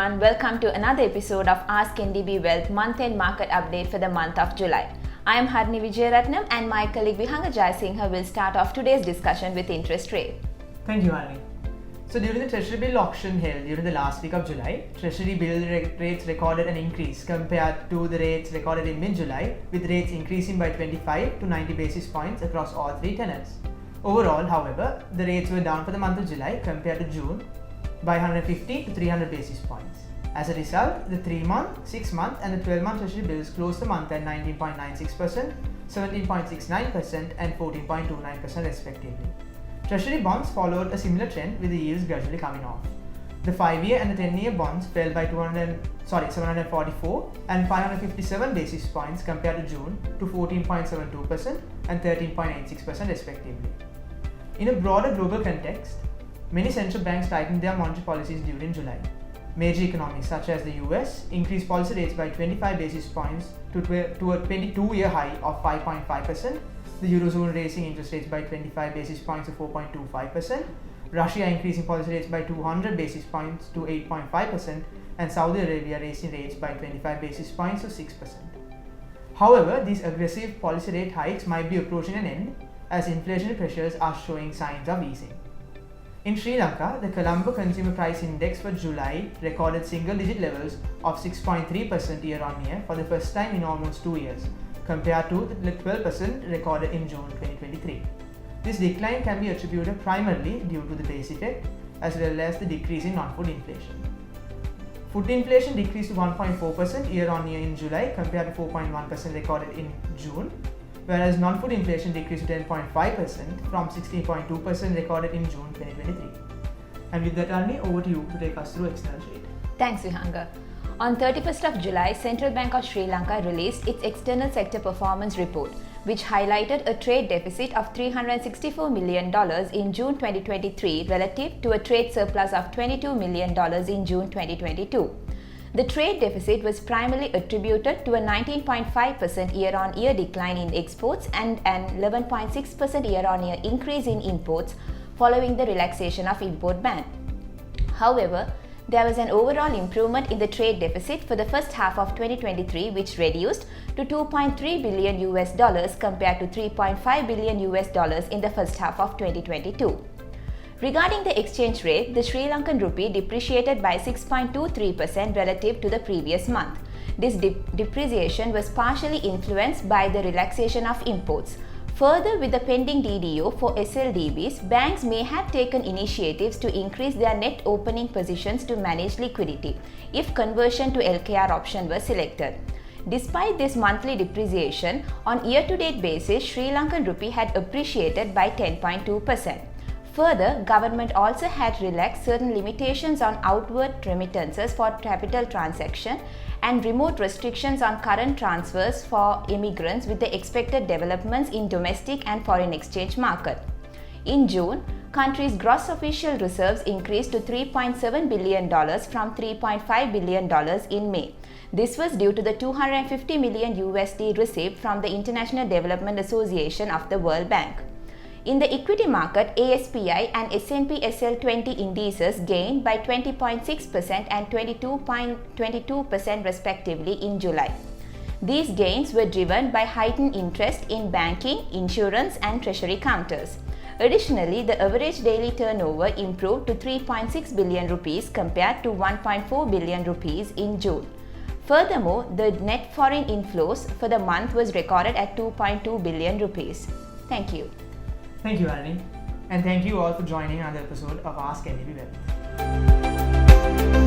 everyone, welcome to another episode of Ask NDB Wealth month-end market update for the month of July. I am Harini Vijayaratnam and my colleague Vihanga Jayasinghe will start off today's discussion with interest rate. Thank you, Harini. So during the Treasury bill auction held during the last week of July, Treasury bill rates recorded an increase compared to the rates recorded in mid-July, with rates increasing by 25 to 90 basis points across all three tenors. Overall, however, the rates were down for the month of July compared to June by 150 to 300 basis points. As a result, the 3-month, 6-month and the 12-month Treasury bills closed the month at 19.96%, 17.69% and 14.29% respectively. Treasury bonds followed a similar trend with the yields gradually coming off. The 5-year and the 10-year bonds fell by 744 and 557 basis points compared to June to 14.72% and 13.86% respectively. In a broader global context, many central banks tightened their monetary policies during July. Major economies such as the US increased policy rates by 25 basis points to a 22-year high of 5.5%, the Eurozone raising interest rates by 25 basis points to 4.25%, Russia increasing policy rates by 200 basis points to 8.5%, and Saudi Arabia raising rates by 25 basis points to 6%. However, these aggressive policy rate hikes might be approaching an end as inflationary pressures are showing signs of easing. In Sri Lanka, the Colombo Consumer Price Index for July recorded single-digit levels of 6.3% year-on-year for the first time in almost 2 years, compared to the 12% recorded in June 2023. This decline can be attributed primarily due to the base effect as well as the decrease in non-food inflation. Food inflation decreased to 1.4% year-on-year in July compared to 4.1% recorded in June, whereas non-food inflation decreased to 10.5% from 16.2% recorded in June 2023. And with that, Arni, over to you to take us through external trade. Thanks, Vihanga. On 31st of July, Central Bank of Sri Lanka released its external sector performance report, which highlighted a trade deficit of $364 million in June 2023 relative to a trade surplus of $22 million in June 2022. The trade deficit was primarily attributed to a 19.5% year-on-year decline in exports and an 11.6% year-on-year increase in imports following the relaxation of import ban. However, there was an overall improvement in the trade deficit for the first half of 2023, which reduced to $2.3 billion compared to $3.5 billion in the first half of 2022. Regarding the exchange rate, the Sri Lankan rupee depreciated by 6.23% relative to the previous month. This depreciation was partially influenced by the relaxation of imports. Further, with the pending DDO for SLDBs, banks may have taken initiatives to increase their net opening positions to manage liquidity if conversion to LKR option was selected. Despite this monthly depreciation, on year-to-date basis, Sri Lankan rupee had appreciated by 10.2%. Further, government also had relaxed certain limitations on outward remittances for capital transaction and remote restrictions on current transfers for immigrants with the expected developments in domestic and foreign exchange market. In June, country's gross official reserves increased to $3.7 billion from $3.5 billion in May. This was due to the $250 million received from the International Development Association of the World Bank. In the equity market, ASPI and S&P SL20 indices gained by 20.6% and 22.22% respectively in July. These gains were driven by heightened interest in banking, insurance and treasury counters. Additionally, the average daily turnover improved to 3.6 billion rupees compared to 1.4 billion rupees in June. Furthermore, the net foreign inflows for the month was recorded at 2.2 billion rupees. Thank you. Thank you, Arni, and thank you all for joining another episode of Ask NDB Wealth.